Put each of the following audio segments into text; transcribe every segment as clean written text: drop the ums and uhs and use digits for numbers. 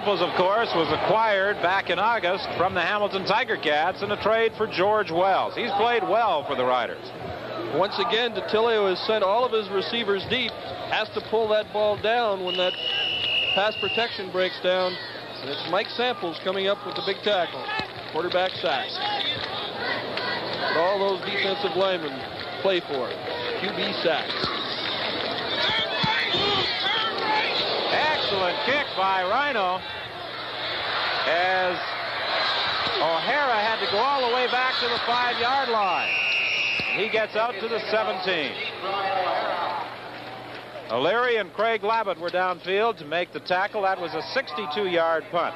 Samples, of course, was acquired back in August from the Hamilton Tiger Cats in a trade for George Wells. He's played well for the Riders. Once again, DeTilio has sent all of his receivers deep, has to pull that ball down when that pass protection breaks down. And it's Mike Samples coming up with the big tackle. Quarterback sack. But all those defensive linemen play for it. QB sacks. Excellent kick by Rhino, as O'Hara had to go all the way back to the 5-yard line. He gets out to the 17. O'Leary and Craig Labatt were downfield to make the tackle. That was a 62-yard punt.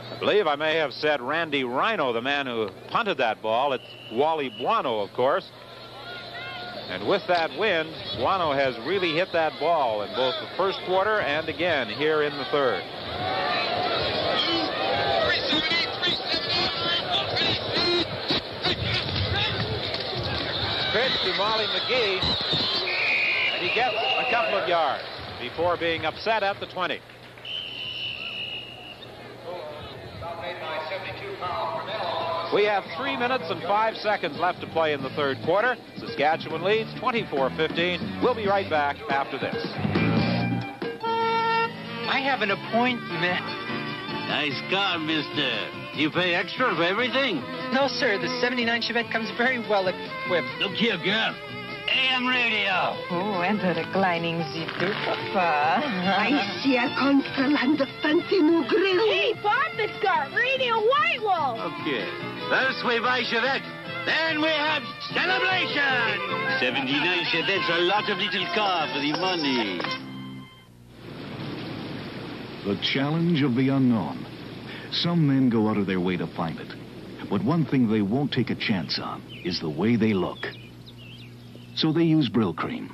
I believe I may have said Randy Rhino, the man who punted that ball. It's Wally Buono, of course. And with that wind, Buono has really hit that ball in both the first quarter and again here in the third. Pitch to Molly McGee, and he gets a couple of yards before being upset at the 20. We have 3 minutes and 5 seconds left to play in the third quarter. Saskatchewan leads 24-15. We'll be right back after this. I have an appointment. Nice car, mister. Do you pay extra for everything? No, sir. The 79 Chevette comes very well equipped. Look here, girl. AM radio. Oh, and the reclining zipper, Papa. I see a console and a fancy new grill. Hey, Papa's got Radio White Wall. Okay. First we buy Chevette, then we have celebration. 79 Chevette's a lot of little car for the money. The challenge of the unknown. Some men go out of their way to find it. But one thing they won't take a chance on is the way they look. So they use Brill Cream.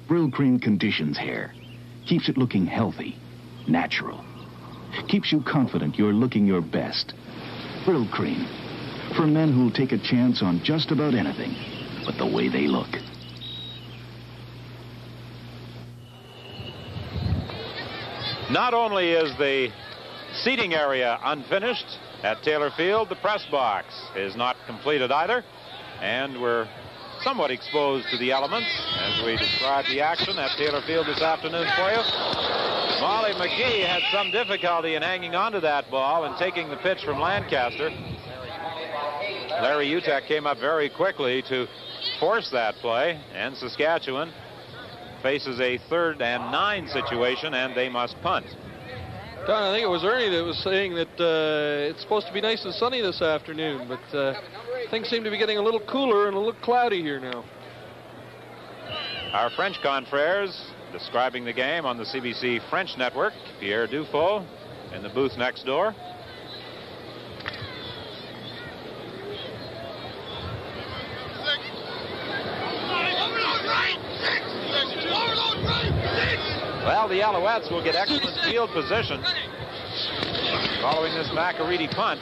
Brill Cream conditions hair, keeps it looking healthy, natural. Keeps you confident you're looking your best. Brill Cream, for men who'll take a chance on just about anything but the way they look. Not only is the seating area unfinished at Taylor Field, the press box is not completed either, and we're somewhat exposed to the elements as we describe the action at Taylor Field this afternoon for you. Molly McGee had some difficulty in hanging on to that ball and taking the pitch from Lancaster. Larry Utek came up very quickly to force that play, and Saskatchewan faces a 3rd and 9 situation, and they must punt. Don, I think it was Ernie that was saying that it's supposed to be nice and sunny this afternoon, but things seem to be getting a little cooler and a little cloudy here now. Our French confrères describing the game on the CBC French network. Pierre Dufault in the booth next door. Well, the Alouettes will get excellent field position following this McAreedy punt.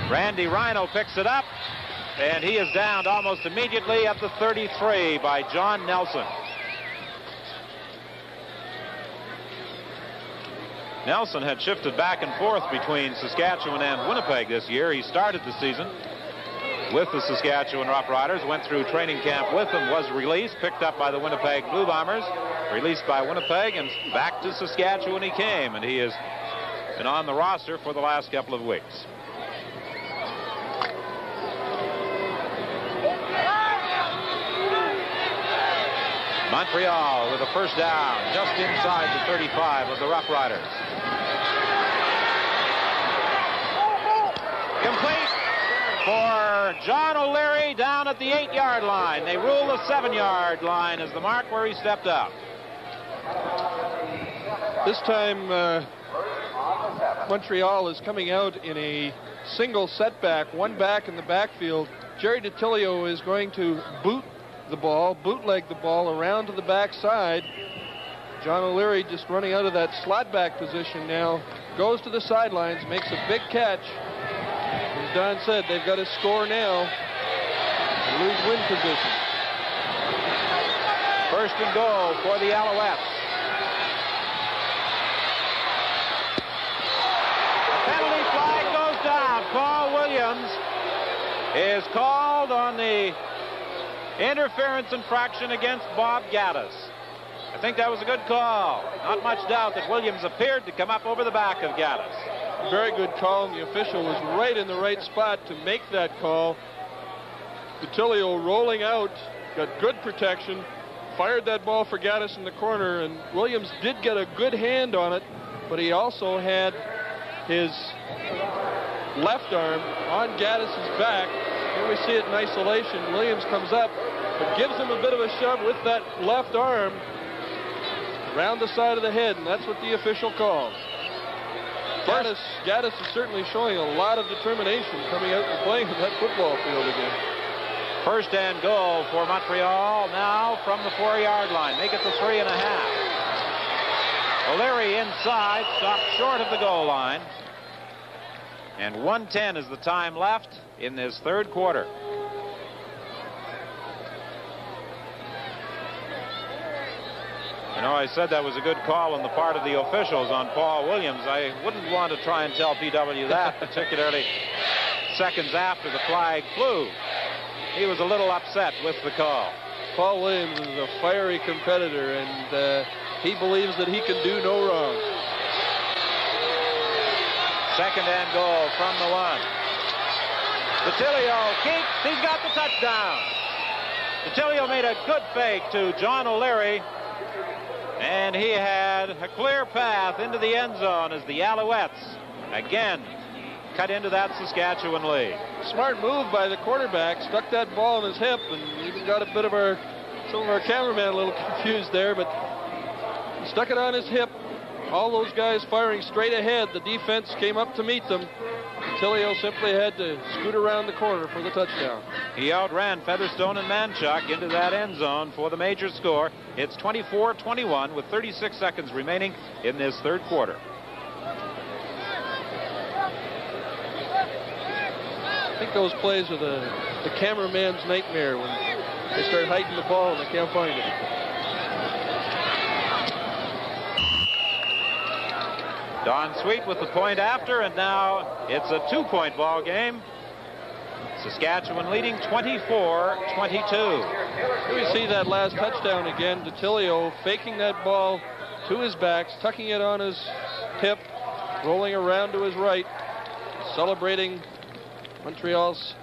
Randy Rhino picks it up, and he is downed almost immediately at the 33 by John Nelson. Nelson had shifted back and forth between Saskatchewan and Winnipeg this year. He started the season with the Saskatchewan Roughriders, went through training camp with them, was released, picked up by the Winnipeg Blue Bombers, released by Winnipeg, and back to Saskatchewan he came, and he has been on the roster for the last couple of weeks. Montreal with a first down just inside the 35 of the Roughriders. Complete for John O'Leary down at the 8-yard line. They rule the 7-yard line as the mark where he stepped out. This time Montreal is coming out in a single setback, one back in the backfield. Jerry DeTilio is going to bootleg the ball around to the backside John O'Leary just running out of that slot back position now. Goes to the sidelines, makes a big catch. As Don said, they've got to score now and lose win position. First and goal for the Alouettes. Penalty flag goes down. Paul Williams is called on the interference infraction against Bob Gaddis. I think that was a good call. Not much doubt that Williams appeared to come up over the back of Gaddis. Very good call, and the official was right in the right spot to make that call. Cotillo rolling out, got good protection, fired that ball for Gaddis in the corner, and Williams did get a good hand on it, but he also had his left arm on Gaddis's back. Here we see it in isolation. Williams comes up, but gives him a bit of a shove with that left arm around the side of the head, and that's what the official calls. Gaddis is certainly showing a lot of determination coming out and playing in that football field again. First and goal for Montreal now from the 4-yard line. Make it the 3.5. O'Leary inside, stopped short of the goal line. And 1:10 is the time left in this third quarter. You know, I said that was a good call on the part of the officials on Paul Williams. I wouldn't want to try and tell PW that, particularly seconds after the flag flew. He was a little upset with the call. Paul Williams is a fiery competitor, and he believes that he can do no wrong. Second and goal from the 1. Cotillo keeps. He's got the touchdown. Cotillo made a good fake to John O'Leary, and he had a clear path into the end zone as the Alouettes again cut into that Saskatchewan lead. Smart move by the quarterback. Stuck that ball in his hip, and even got a bit of some of our cameraman a little confused there, but he stuck it on his hip. All those guys firing straight ahead. The defense came up to meet them. Cotillo simply had to scoot around the corner for the touchdown. He outran Featherstone and Manchuk into that end zone for the major score. It's 24-21 with 36 seconds remaining in this third quarter. I think those plays are the cameraman's nightmare when they start hiding the ball and they can't find it. Don Sweet with the point after, and now it's a 2-point ball game. Saskatchewan leading 24-22. Here we see that last touchdown again. Cotillo faking that ball to his back, tucking it on his hip, rolling around to his right, celebrating Montreal's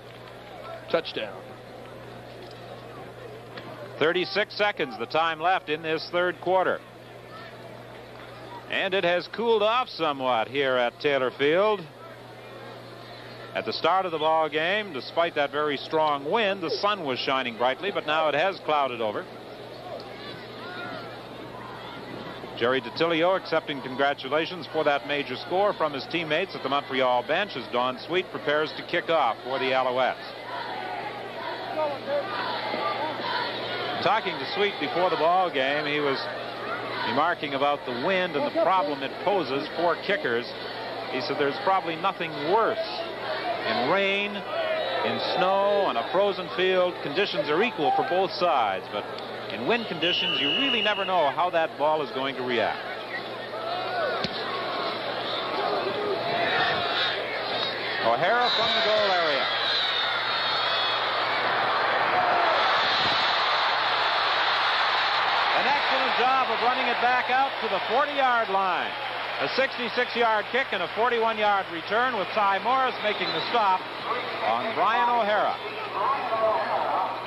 touchdown. 36 seconds, the time left in this third quarter. And it has cooled off somewhat here at Taylor Field. At the start of the ball game, despite that very strong wind, the sun was shining brightly, but now it has clouded over. Jerry Cotillo accepting congratulations for that major score from his teammates at the Montreal bench as Don Sweet prepares to kick off for the Alouettes. Talking to Sweet before the ball game, he was remarking about the wind and the problem it poses for kickers. He said there's probably nothing worse. In rain, in snow, on a frozen field, conditions are equal for both sides, but in wind conditions, you really never know how that ball is going to react. O'Hara from the goal area. An excellent job of running it back out to the 40-yard line. A 66-yard kick and a 41-yard return with Ty Morris making the stop on Brian O'Hara.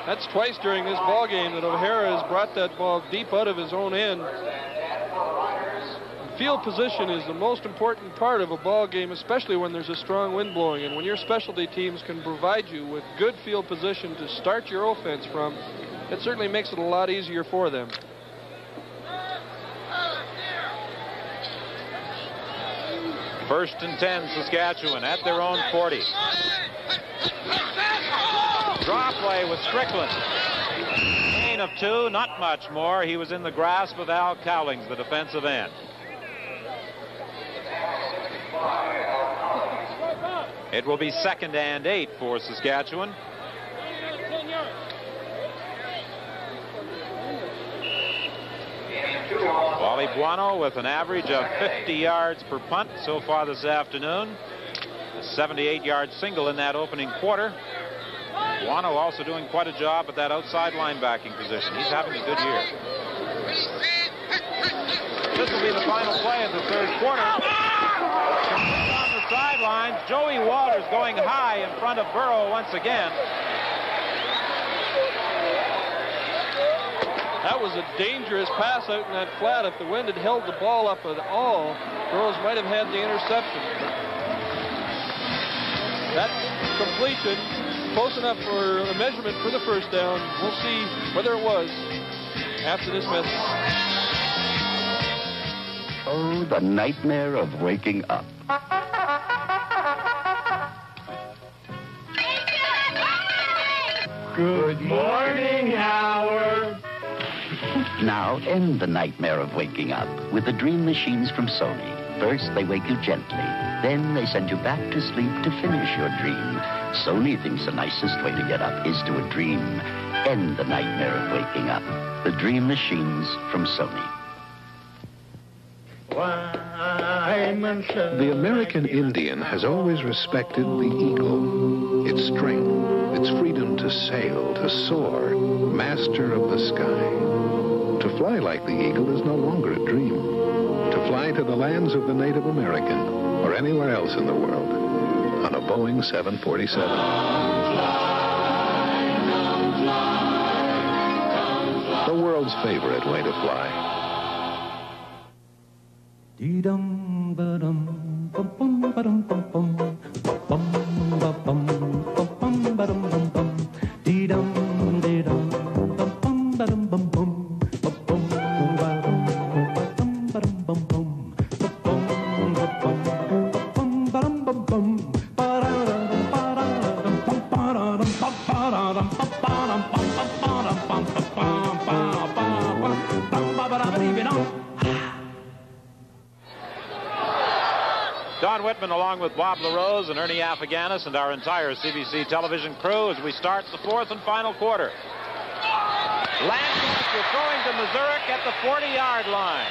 That's twice during this ball game that O'Hara has brought that ball deep out of his own end. Field position is the most important part of a ball game, especially when there's a strong wind blowing. And when your specialty teams can provide you with good field position to start your offense from, it certainly makes it a lot easier for them. First and 10, Saskatchewan at their own 40. Draw play with Strickland. Gain of 2, not much more. He was in the grasp of Al Cowlings, the defensive end. It will be 2nd and 8 for Saskatchewan. Wally Buono with an average of 50 yards per punt so far this afternoon. A 78-yard single in that opening quarter. Buono also doing quite a job at that outside linebacking position. He's having a good year. This will be the final play of the third quarter. On the sidelines, Joey Walters going high in front of Burrow once again. That was a dangerous pass out in that flat. If the wind had held the ball up at all, Burrows might have had the interception. That completion, close enough for a measurement for the first down. We'll see whether it was after this message. Oh, the nightmare of waking up. Good morning, Howard. Now end the nightmare of waking up with the Dream Machines from Sony. First, they wake you gently. Then they send you back to sleep to finish your dream. Sony thinks the nicest way to get up is to a dream. End the nightmare of waking up. The Dream Machines from Sony. The American Indian has always respected the eagle, its strength, its freedom to sail, to soar, master of the sky. To fly like the eagle is no longer a dream. To fly to the lands of the Native American or anywhere else in the world on a Boeing 747. The world's favorite way to fly. Dee-dum, ba-dum, bum-bum, ba-dum, bum-bum, bum-bum, ba-bum, bum-bum, ba-dum, bum-bum, dee-dum, dee-dum, bum-bum, ba-dum, bum-bum, bum-bum, ba-dum, ba-dum, ba-dum, bum-bum, bum-bum, ba-bum, ba-dum, bum-bum, ba-da-dum, ba-da-dum, ba-da-dum, ba-da-dum, ba-da-dum, ba-da-dum, ba-da-dum. Don Whitman along with Bob LaRose and Ernie Afghaniss and our entire CBC television crew as we start the fourth and final quarter. Lancaster throwing to Missouri at the 40-yard line.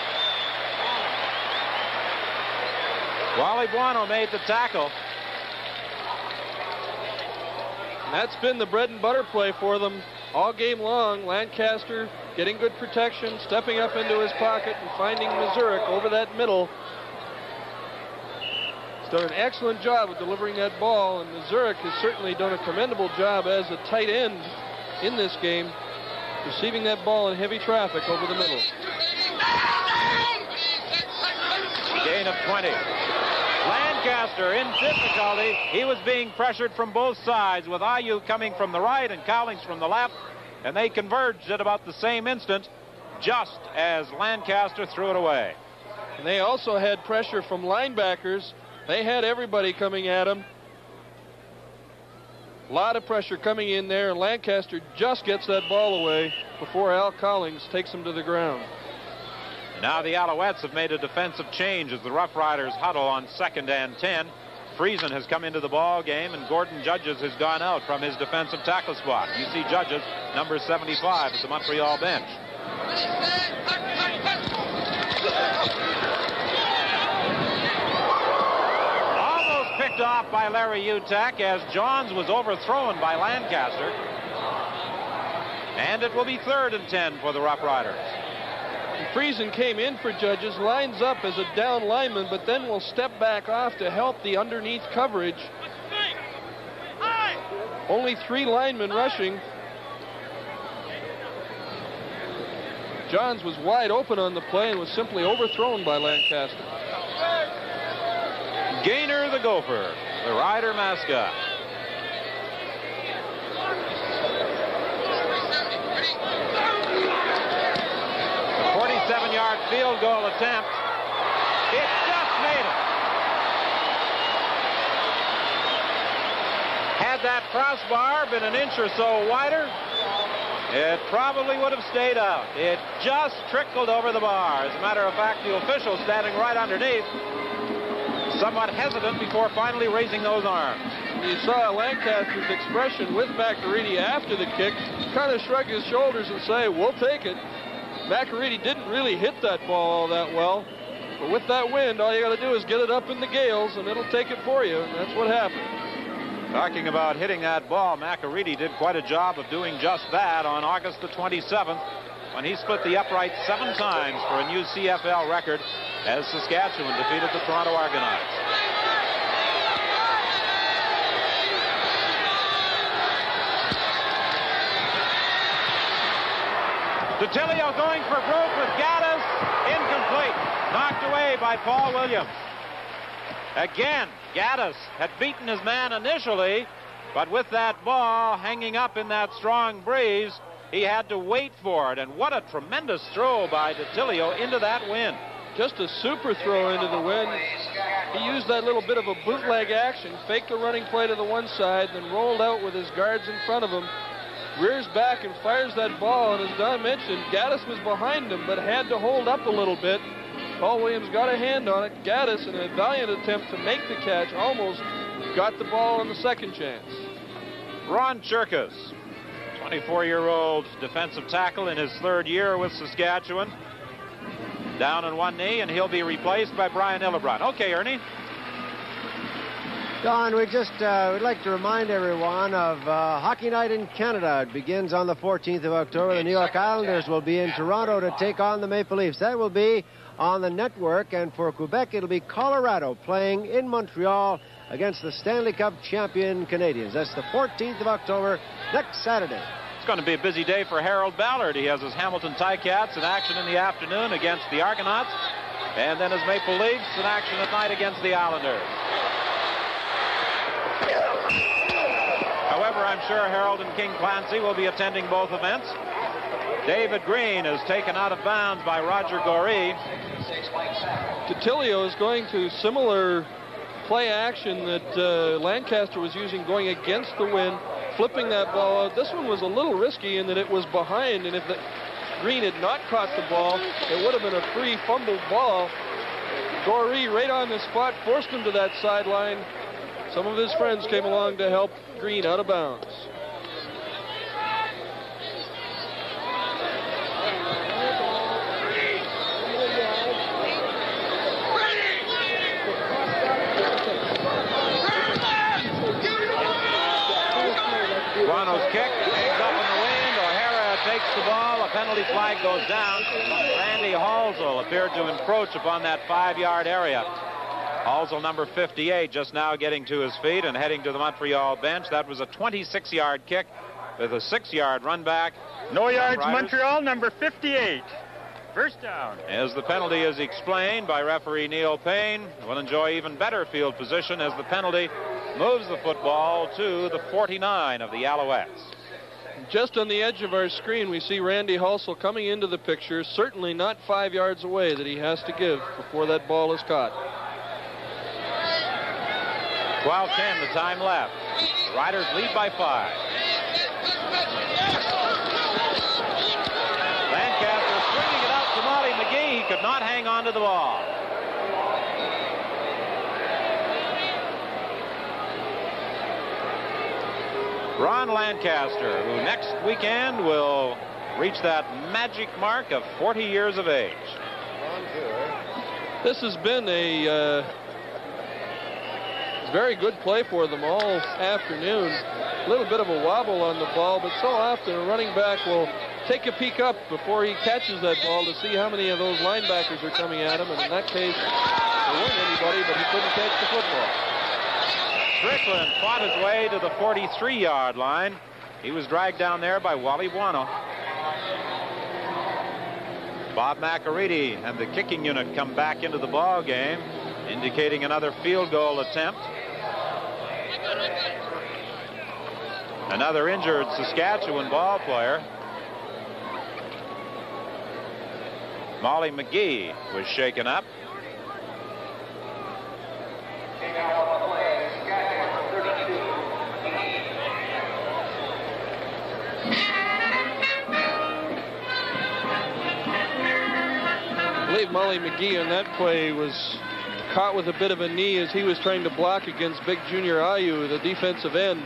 Wally Buono made the tackle. And that's been the bread and butter play for them all game long. Lancaster getting good protection, stepping up into his pocket and finding Missouri over that middle. Done an excellent job of delivering that ball, and Missouri has certainly done a commendable job as a tight end in this game, receiving that ball in heavy traffic over the middle. Gain of 20. Lancaster in difficulty. He was being pressured from both sides with Ayu coming from the right and Cowlings from the left, and they converged at about the same instant just as Lancaster threw it away. And they also had pressure from linebackers. They had everybody coming at him. A lot of pressure coming in there, and Lancaster just gets that ball away before Al Cowlings takes him to the ground. Now the Alouettes have made a defensive change as the Roughriders huddle on 2nd and 10. Friesen has come into the ball game, and Gordon Judges has gone out from his defensive tackle spot. You see Judges, number 75, at the Montreal bench. Picked off by Larry Utak as Johns was overthrown by Lancaster. And it will be 3rd and 10 for the Roughriders. Friesen came in for Judges, lines up as a down lineman, but then will step back off to help the underneath coverage. Only 3 linemen rushing. Johns was wide open on the play and was simply overthrown by Lancaster. Gainer the Gopher, the Rider mascot. A 47-yard field goal attempt. It just made it. Had that crossbar been an inch or so wider, It probably would have stayed out. It just trickled over the bar. As a matter of fact, the official standing right underneath, somewhat hesitant before finally raising those arms. You saw Lancaster's expression with McAreedy after the kick, kind of shrug his shoulders and say, we'll take it. McAreedy didn't really hit that ball all that well, but with that wind, all you got to do is get it up in the gales, and it'll take it for you, and that's what happened. Talking about hitting that ball, McAreedy did quite a job of doing just that on August the 27th when he split the upright 7 times for a new CFL record as Saskatchewan defeated the Toronto Argonauts. DeTilio going for broke with Gaddis. Incomplete. Knocked away by Paul Williams. Again, Gaddis had beaten his man initially, but with that ball hanging up in that strong breeze, he had to wait for it. And what a tremendous throw by DeTilio into that wind. Just a super throw into the wind. He used that little bit of a bootleg action, faked a running play to the one side, then rolled out with his guards in front of him, rears back and fires that ball. And as Don mentioned, Gaddis was behind him, but had to hold up a little bit. Paul Williams got a hand on it. Gaddis, in a valiant attempt to make the catch, almost got the ball on the second chance. Ron Cherkas, 24-year-old defensive tackle in his 3rd year with Saskatchewan. Down on one knee, and he'll be replaced by Brian Illebrand. Okay, Ernie. Don, we'd like to remind everyone of Hockey Night in Canada. It begins on the 14th of October. The New York Islanders will be in Toronto to take on the Maple Leafs. That will be on the network, and for Quebec, it'll be Colorado playing in Montreal against the Stanley Cup champion Canadiens. That's the 14th of October, next Saturday. It's going to be a busy day for Harold Ballard. He has his Hamilton Ticats in action in the afternoon against the Argonauts, and then his Maple Leafs in action at night against the Islanders. However, I'm sure Harold and King Clancy will be attending both events. David Green is taken out of bounds by Roger Goree. DeTilio is going to similar play action that Lancaster was using, going against the wind, flipping that ball out. This one was a little risky in that it was behind, and if Green had not caught the ball, it would have been a free fumbled ball. Goree, right on the spot, forced him to that sideline. Some of his friends came along to help Green out of bounds. Guano's kick hangs up in the wind. O'Hara takes the ball. A penalty flag goes down. Randy Halsell appeared to encroach upon that 5-yard area. Halsell, number 58, just now getting to his feet and heading to the Montreal bench. That was a 26-yard kick with a 6-yard run back. No yards, Montreal, number 58. First down. As the penalty is explained by referee Neil Payne, will enjoy even better field position as the penalty moves the football to the 49 of the Alouettes. Just on the edge of our screen, we see Randy Halsell coming into the picture, certainly not 5 yards away that he has to give before that ball is caught. 12:10, the time left. The Riders lead by 5. Lancaster swinging it out to Molly McGee. He could not hang on to the ball. Ron Lancaster, who next weekend will reach that magic mark of 40 years of age. This has been a very good play for them all afternoon. A little bit of a wobble on the ball, but so often a running back will take a peek up before he catches that ball to see how many of those linebackers are coming at him. And in that case, there weren't anybody, but he couldn't catch the football. Strickland fought his way to the 43-yard line. He was dragged down there by Wally Buono. Bob McAreedy and the kicking unit come back into the ball game, indicating another field goal attempt. Another injured Saskatchewan ball player. Molly McGee was shaken up. believe Molly McGee on that play was caught with a bit of a knee as he was trying to block against big Junior Ayu, the defensive end.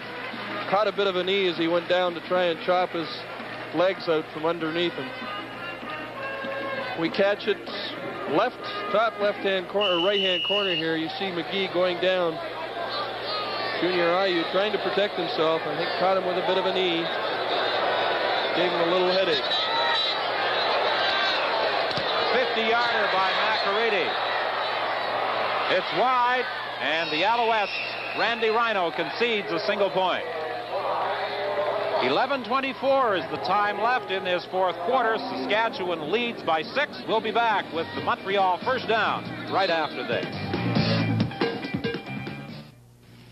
Caught a bit of a knee as he went down to try and chop his legs out from underneath him. We catch it left, top left-hand corner, right-hand corner here. You see McGee going down. Junior Ayu trying to protect himself. I think caught him with a bit of a knee. Gave him a little headache. 50-yarder by McAready. It's wide, and the Alouettes, Randy Rhino, concedes a single point. 11:24 is the time left in this fourth quarter. Saskatchewan leads by 6. We'll be back with the Montreal first down right after this.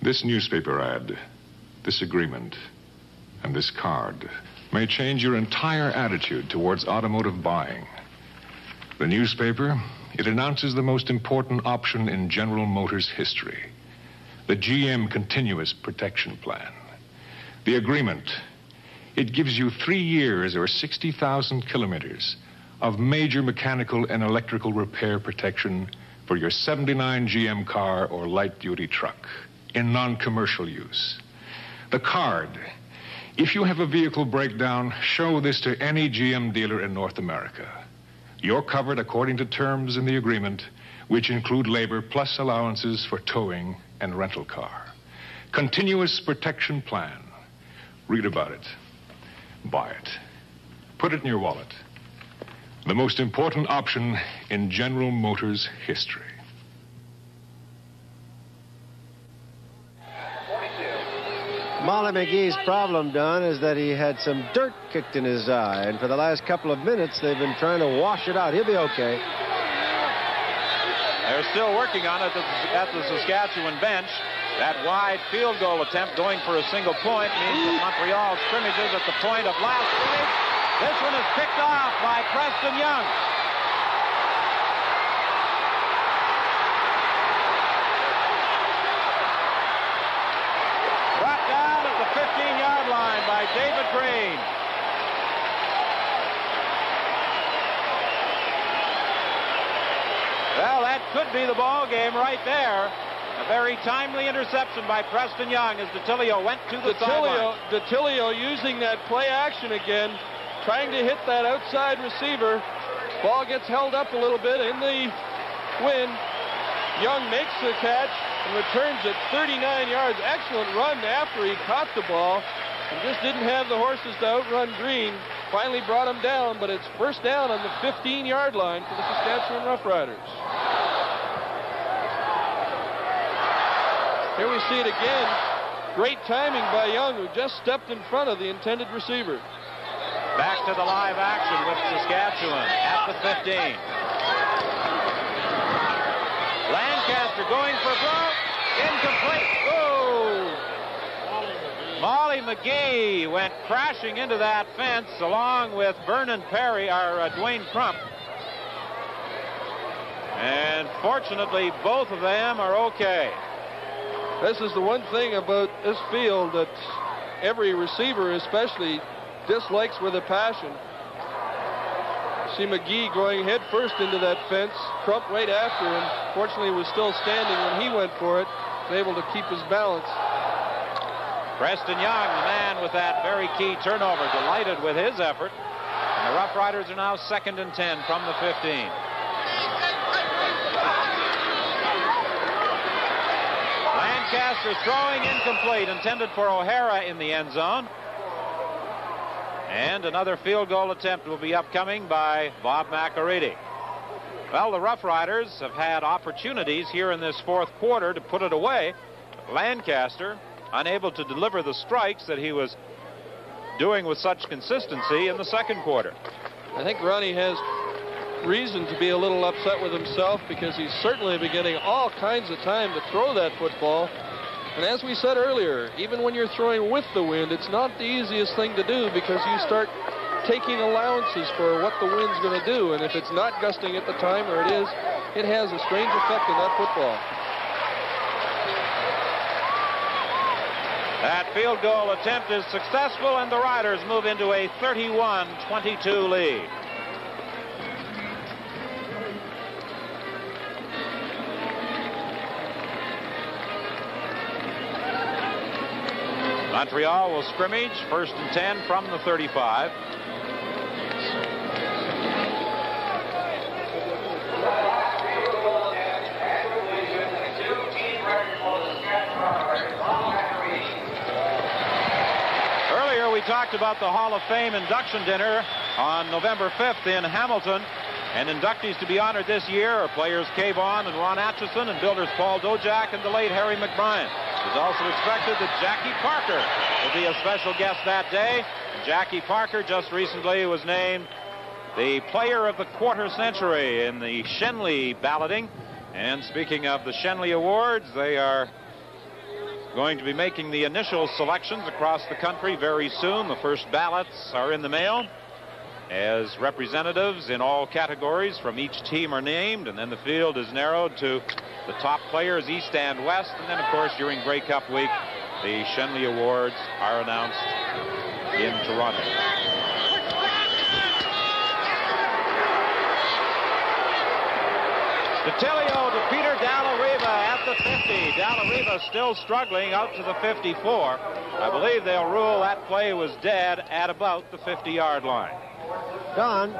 This newspaper ad, this agreement, and this card may change your entire attitude towards automotive buying. The newspaper, it announces the most important option in General Motors history, the GM Continuous Protection Plan. The agreement, it gives you 3 years or 60,000 kilometers of major mechanical and electrical repair protection for your 79 GM car or light-duty truck in non-commercial use. The card, if you have a vehicle breakdown, show this to any GM dealer in North America. You're covered according to terms in the agreement, which include labor plus allowances for towing and rental car. Continuous Protection Plan. Read about it. Buy it. Put it in your wallet. The most important option in General Motors history. Molly McGee's problem, Don, is that he had some dirt kicked in his eye, and for the last couple of minutes, they've been trying to wash it out. He'll be okay. They're still working on it at the Saskatchewan bench. That wide field goal attempt going for a single point means that Montreal scrimmages at the point of last scrimmage. This one is picked off by Preston Young. Brought down at the 15-yard line by David Green. Well, that could be the ball game right there. A very timely interception by Preston Young as DeTilio went to the sideline. DeTilio using that play action again, trying to hit that outside receiver. Ball gets held up a little bit in the wind. Young makes the catch and returns it 39 yards. Excellent run after he caught the ball and just didn't have the horses to outrun Green. Finally brought him down, but it's first down on the 15-yard line for the Saskatchewan Roughriders. Here we see it again. Great timing by Young, who just stepped in front of the intended receiver. Back to the live action with Saskatchewan at the 15. Lancaster going for a throw. Incomplete. Oh! Molly McGee went crashing into that fence along with Vernon Perry, our Dwayne Crump. And fortunately, both of them are okay. This is the one thing about this field that every receiver especially dislikes with a passion. See McGee going head first into that fence, Crump right after him. Fortunately, he was still standing when he went for it, was able to keep his balance. Preston Young, the man with that very key turnover, delighted with his effort. And the Roughriders are now 2nd and 10 from the 15. Lancaster throwing incomplete, intended for O'Hara in the end zone. And another field goal attempt will be upcoming by Bob McAready. Well, the Roughriders have had opportunities here in this fourth quarter to put it away. Lancaster unable to deliver the strikes that he was doing with such consistency in the second quarter. I think Ronnie has reason to be a little upset with himself because he's certainly been getting all kinds of time to throw that football. And as we said earlier, even when you're throwing with the wind, it's not the easiest thing to do because you start taking allowances for what the wind's going to do. And if it's not gusting at the time, or it is, it has a strange effect on that football. That field goal attempt is successful, and the Riders move into a 31-22 lead. Montreal will scrimmage, 1st and 10 from the 35. Earlier we talked about the Hall of Fame induction dinner on November 5th in Hamilton. And inductees to be honored this year are players Kay Vaughn and Ron Atchison, and builders Paul Dojak and the late Harry McBrien. It's also expected that Jackie Parker will be a special guest that day. Jackie Parker just recently was named the Player of the Quarter Century in the Shenley balloting. And speaking of the Shenley Awards, they are going to be making the initial selections across the country very soon. The first ballots are in the mail, as representatives in all categories from each team are named, and then the field is narrowed to the top players east and west. And then, of course, during Grey Cup week, the Shenley Awards are announced in Toronto. DeTilio to Peter Dallariva at the 50. Dallariva still struggling out to the 54. I believe they'll rule that play was dead at about the 50-yard line. Don,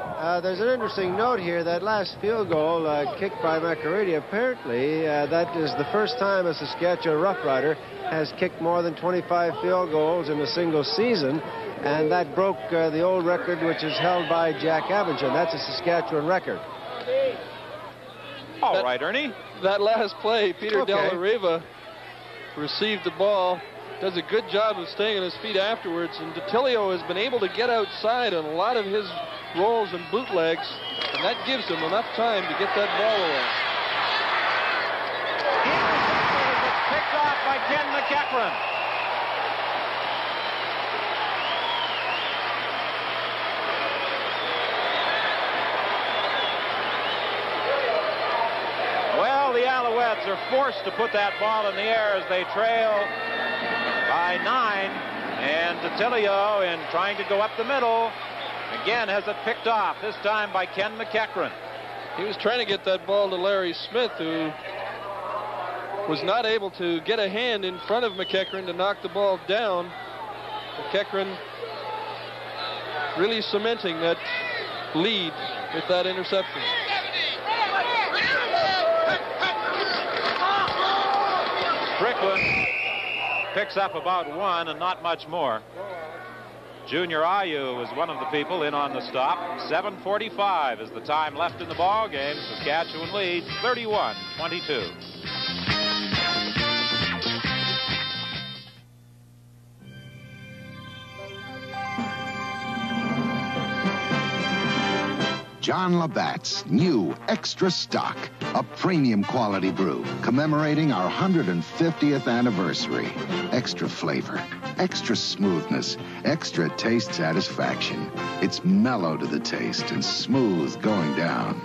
there's an interesting note here. That last field goal kicked by McCready, apparently that is the first time a Saskatchewan Roughrider has kicked more than 25 field goals in a single season, and that broke the old record, which is held by Jack Avensham. That's a Saskatchewan record. All right, Ernie. That last play, Peter Dallariva received the ball, does a good job of staying on his feet afterwards, and DeTilio has been able to get outside on a lot of his rolls and bootlegs, and that gives him enough time to get that ball away. It's picked off by Ken McEachran. Well, the Alouettes are forced to put that ball in the air as they trail by 9, and DeTilio, in trying to go up the middle, again has it picked off, this time by Ken McEachran. He was trying to get that ball to Larry Smith, who was not able to get a hand in front of McEachran to knock the ball down. McEachran really cementing that lead with that interception. Strickland picks up about 1 and not much more. Junior Ayu was one of the people in on the stop. 7:45 is the time left in the ball game. Saskatchewan leads 31-22. John Labatt's new Extra Stock, a premium quality brew commemorating our 150th anniversary. Extra flavor, extra smoothness, extra taste satisfaction. It's mellow to the taste and smooth going down.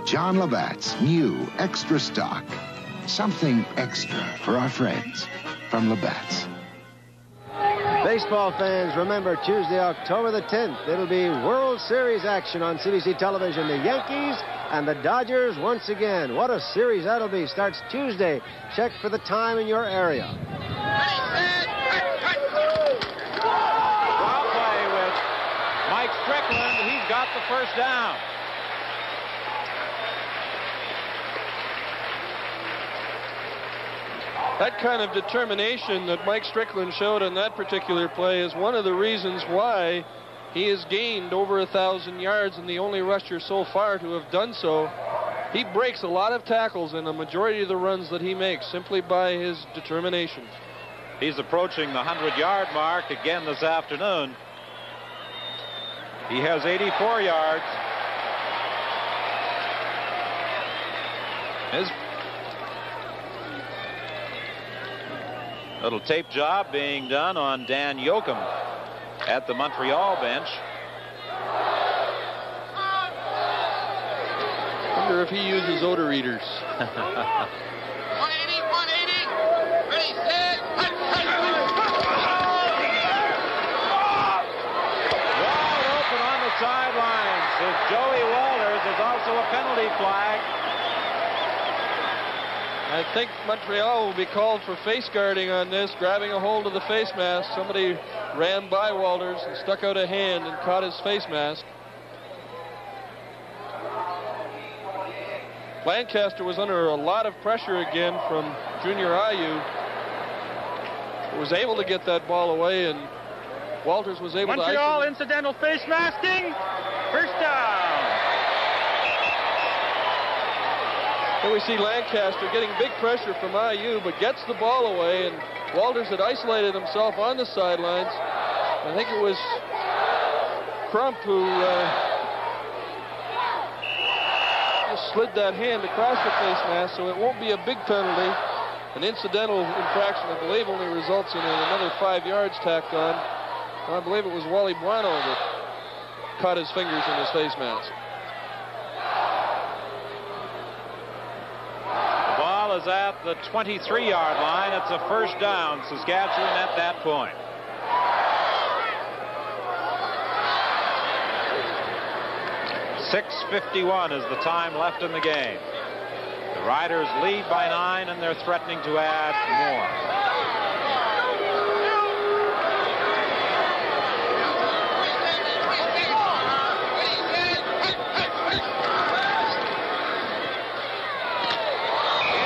John Labatt's new Extra Stock. Something extra for our friends from Labatt's. Baseball fans, remember Tuesday, October the 10th, it'll be World Series action on CBC television. The Yankees and the Dodgers once again. What a series that'll be. Starts Tuesday. Check for the time in your area. Foul play with Mike Strickland. He's got the first down. That kind of determination that Mike Strickland showed in that particular play is one of the reasons why he has gained over 1,000 yards and the only rusher so far to have done so. He breaks a lot of tackles in a majority of the runs that he makes simply by his determination. He's approaching the 100-yard mark again this afternoon. He has 84 yards. His little tape job being done on Dan Yoakum at the Montreal bench. I wonder if he uses odor eaters. 180, 180. Ready, set, Wide open on the sidelines. So Joey Walters is also a penalty flag. I think Montreal will be called for face guarding on this, grabbing a hold of the face mask. Somebody ran by Walters and stuck out a hand and caught his face mask. Lancaster was under a lot of pressure again from Junior Ayu. Was able to get that ball away, and Walters was able Montreal to... incidental face masking. First down. Here we see Lancaster getting big pressure from Ayu, but gets the ball away, and Walters had isolated himself on the sidelines. I think it was Crump who just slid that hand across the face mask, so it won't be a big penalty. An incidental infraction, I believe, only results in another 5 yards tacked on. I believe it was Wally Buono that caught his fingers in his face mask. The ball is at the 23-yard line. It's a first down, Saskatchewan at that point. .6:51 is the time left in the game. The Riders lead by 9, and they're threatening to add more.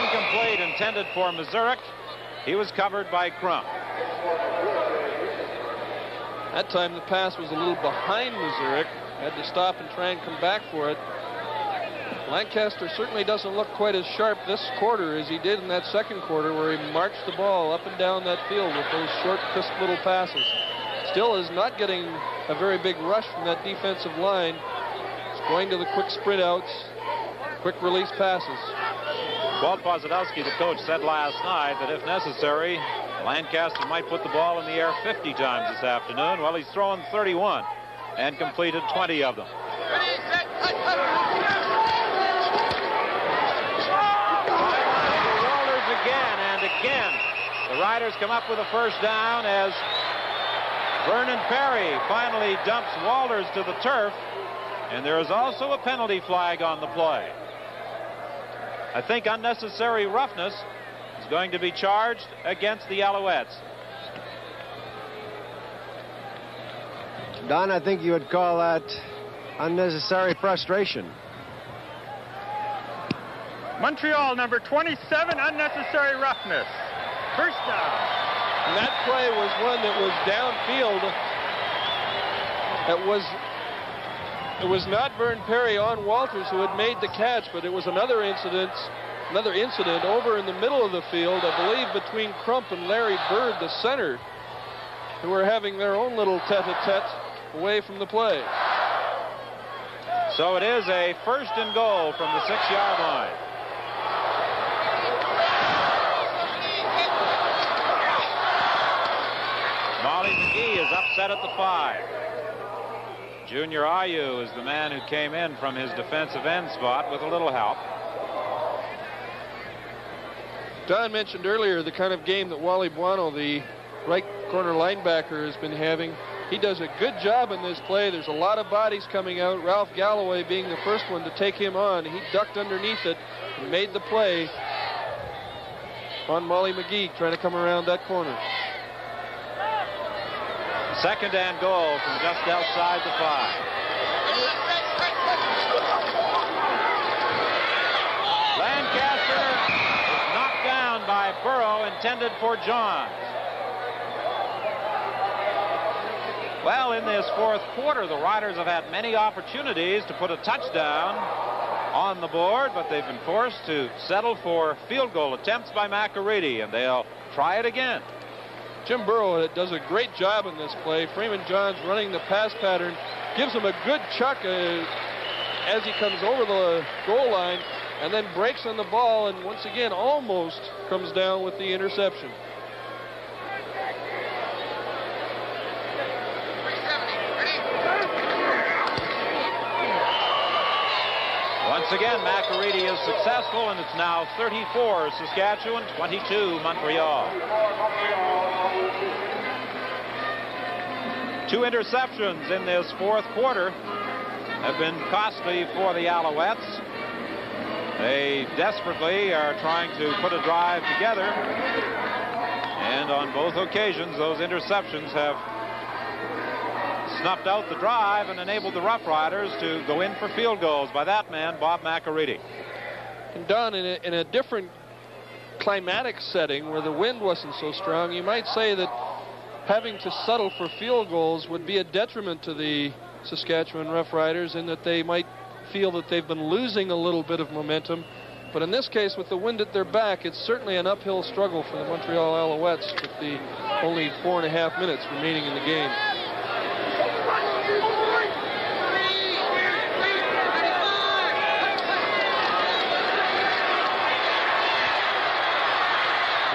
Incomplete, intended for Mazurek. He was covered by Crump. That time the pass was a little behind Mazurek. Had to stop and try and come back for it. Lancaster certainly doesn't look quite as sharp this quarter as he did in that second quarter, where he marched the ball up and down that field with those short, crisp little passes. Still is not getting a very big rush from that defensive line. It's going to the quick sprint outs, quick release passes. Walt Pozadowski, the coach, said last night that if necessary, Lancaster might put the ball in the air 50 times this afternoon. Well, he's thrown 31 and completed 20 of them. Again, the Riders come up with a first down as Vernon Perry finally dumps Walters to the turf, and there is also a penalty flag on the play. I think unnecessary roughness is going to be charged against the Alouettes. Don, I think you would call that unnecessary frustration. Montreal, number 27, unnecessary roughness. First down. And that play was one that was downfield. It was not Vern Perry on Walters who had made the catch, but it was another incident over in the middle of the field, I believe between Crump and Larry Bird, the center, who were having their own little tete-a-tete away from the play. So it is a first and goal from the 6-yard line. Molly McGee is upset at the 5. Junior Ayu is the man who came in from his defensive end spot with a little help. Don mentioned earlier the kind of game that Wally Buono, the right corner linebacker, has been having. He does a good job in this play. There's a lot of bodies coming out. Ralph Galloway being the first one to take him on. He ducked underneath it and made the play on Molly McGee trying to come around that corner. Second and goal from just outside the 5. Lancaster is knocked down by Burrow, intended for Johns. Well, in this fourth quarter, the Riders have had many opportunities to put a touchdown on the board, but they've been forced to settle for field goal attempts by McAreedy, and they'll try it again. Jim Burrow does a great job in this play. Freeman Johns running the pass pattern, gives him a good chuck as he comes over the goal line, and then breaks on the ball, and once again almost comes down with the interception. Once again, McAreedy is successful, and it's now 34 Saskatchewan, 22 Montreal. 2 interceptions in this fourth quarter have been costly for the Alouettes. They desperately are trying to put a drive together. And on both occasions, those interceptions have snuffed out the drive and enabled the Roughriders to go in for field goals by that man, Bob McAreedy. And Don, in a different climatic setting where the wind wasn't so strong, you might say that having to settle for field goals would be a detriment to the Saskatchewan Roughriders, in that they might feel that they've been losing a little bit of momentum. But in this case, with the wind at their back, it's certainly an uphill struggle for the Montreal Alouettes with the only 4.5 minutes remaining in the game.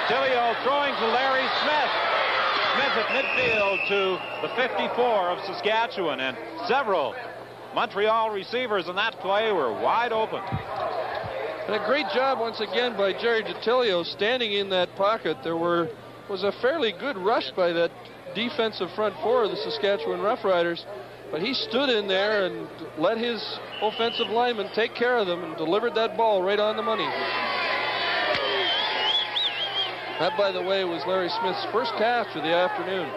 Tilio throwing to Larry Smith. Smith at midfield to the 54 of Saskatchewan, and several Montreal receivers in that play were wide open. And a great job once again by Jerry DiTilio standing in that pocket. There was a fairly good rush by that defensive front four of the Saskatchewan Roughriders, but he stood in there and let his offensive linemen take care of them and delivered that ball right on the money. That, by the way, was Larry Smith's first catch of the afternoon.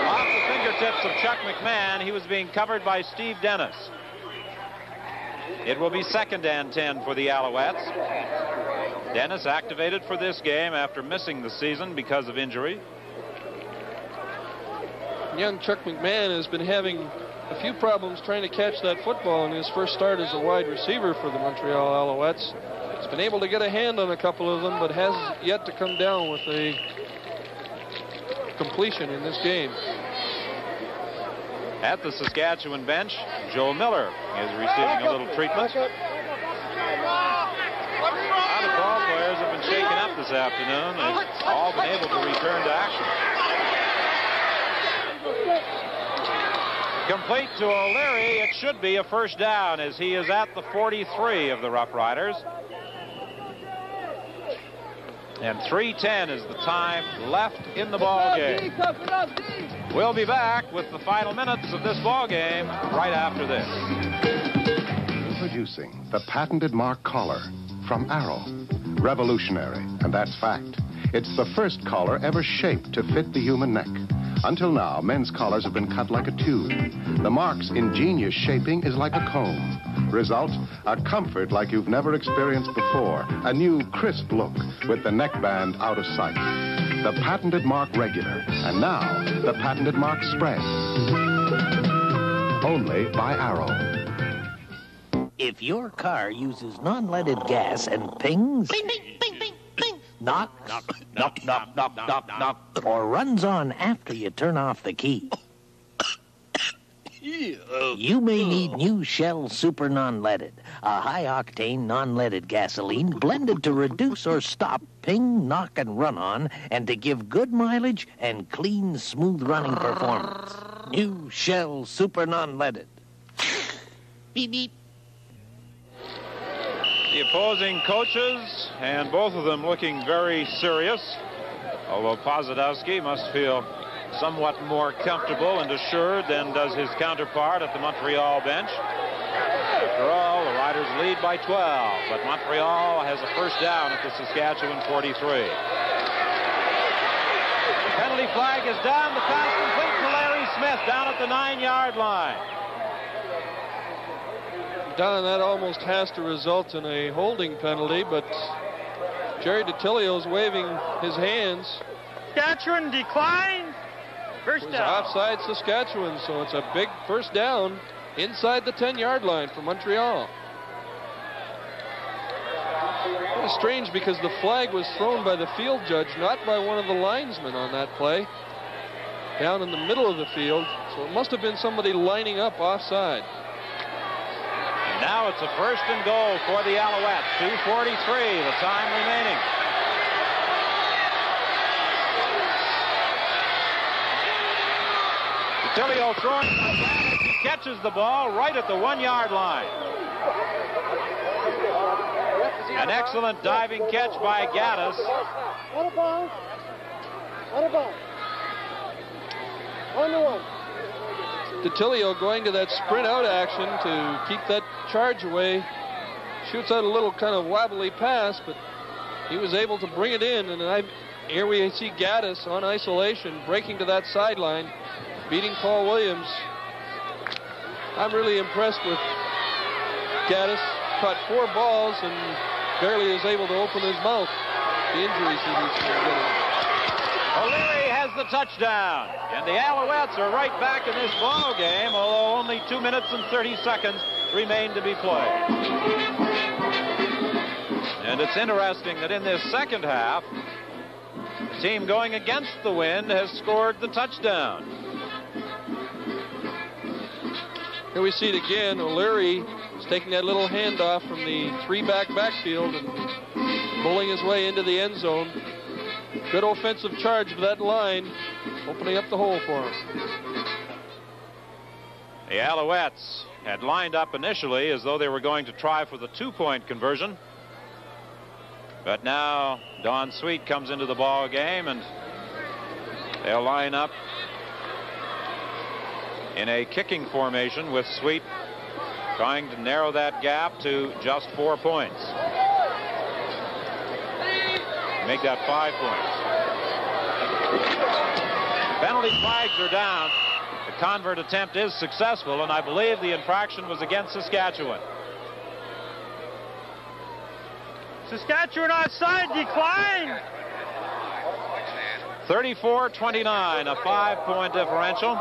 Off the fingertips of Chuck McMahon, he was being covered by Steve Dennis. It will be 2nd and 10 for the Alouettes. Dennis activated for this game after missing the season because of injury. Young Chuck McMahon has been having a few problems trying to catch that football in his first start as a wide receiver for the Montreal Alouettes. He's been able to get a hand on a couple of them, but has yet to come down with a completion in this game. At the Saskatchewan bench, Joe Miller is receiving a little treatment. A lot of ball players have been shaken up this afternoon. They've all been able to return to action. Complete to O'Leary. It should be a first down as he is at the 43 of the Roughriders. And 3:10 is the time left in the ball game. We'll be back with the final minutes of this ball game right after this. Introducing the patented Mark collar from Arrow. Revolutionary, and that's fact. It's the first collar ever shaped to fit the human neck. Until now, men's collars have been cut like a tube. The Mark's ingenious shaping is like a comb. Result, a comfort like you've never experienced before. A new, crisp look with the neckband out of sight. The patented Mark Regular, and now the patented Mark Spread. Only by Arrow. If your car uses non-leaded gas and pings... Bing, bing, bing, bing, bing. Knocks, knock, knock, knock, knock, knock, or runs on after you turn off the key. You may need new Shell Super Non-Leaded, a high-octane non-leaded gasoline blended to reduce or stop ping, knock, and run-on, and to give good mileage and clean, smooth-running performance. New Shell Super Non-Leaded. Beep, beep. The opposing coaches, and both of them looking very serious, although Pozadowski must feel somewhat more comfortable and assured than does his counterpart at the Montreal bench. After all, the Riders lead by 12, but Montreal has a first down at the Saskatchewan 43. The penalty flag is down. The pass complete to Larry Smith down at the 9-yard line. Don, that almost has to result in a holding penalty, but Jerry DiTilio's waving his hands. Saskatchewan decline. First down. Offside Saskatchewan, so it's a big first down inside the 10-yard line for Montreal. It was strange because the flag was thrown by the field judge, not by one of the linesmen on that play, down in the middle of the field, so it must have been somebody lining up offside. Now it's a first and goal for the Alouettes. 2:43, the time remaining. DiTilio throwing. He catches the ball right at the 1-yard line. An excellent diving catch by Gaddis. DeTilio going to that sprint out action to keep that charge away. Shoots out a little kind of wobbly pass, but he was able to bring it in. And here we see Gaddis on isolation, breaking to that sideline, beating Paul Williams. I'm really impressed with Gaddis. Caught 4 balls and barely is able to open his mouth. The injuries that he's getting. O'Leary has the touchdown, and the Alouettes are right back in this ball game, although only 2 minutes and 30 seconds remain to be played. And it's interesting that in this second half, the team going against the wind has scored the touchdown. Here we see it again. O'Leary is taking that little handoff from the 3-back backfield and bowling his way into the end zone. Good offensive charge of that line, opening up the hole for him. The Alouettes had lined up initially as though they were going to try for the 2-point conversion. But now Don Sweet comes into the ball game, and they'll line up in a kicking formation with Sweet trying to narrow that gap to just 4 points. Make that 5 points. Penalty flags are down. The convert attempt is successful, and I believe the infraction was against Saskatchewan. Saskatchewan offside, decline. 34-29, a 5-point differential.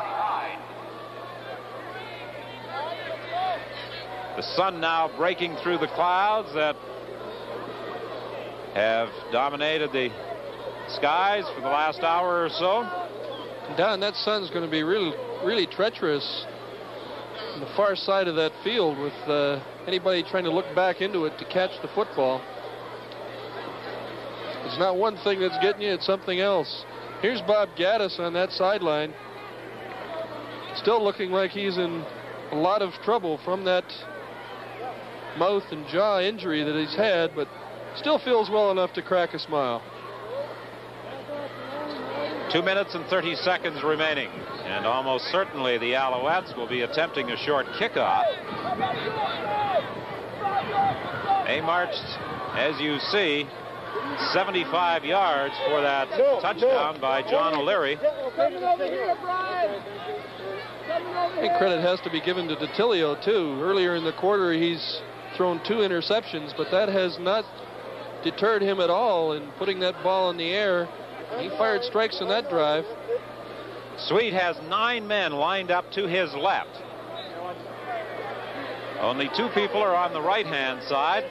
The sun now breaking through the clouds that have dominated the skies for the last hour or so. Don, that sun's going to be really treacherous on the far side of that field with anybody trying to look back into it to catch the football. It's not one thing that's getting you, it's something else. Here's Bob Gaddis on that sideline. Still looking like he's in a lot of trouble from that mouth and jaw injury that he's had, but still feels well enough to crack a smile. 2 minutes and 30 seconds remaining, and almost certainly the Alouettes will be attempting a short kickoff. They marched, as you see, 75 yards for that touchdown by John O'Leary. I think credit has to be given to DeTilio, too. Earlier in the quarter, he's thrown 2 interceptions, but that has not deterred him at all in putting that ball in the air. He fired strikes in that drive. Sweet has 9 men lined up to his left. Only 2 people are on the right-hand side.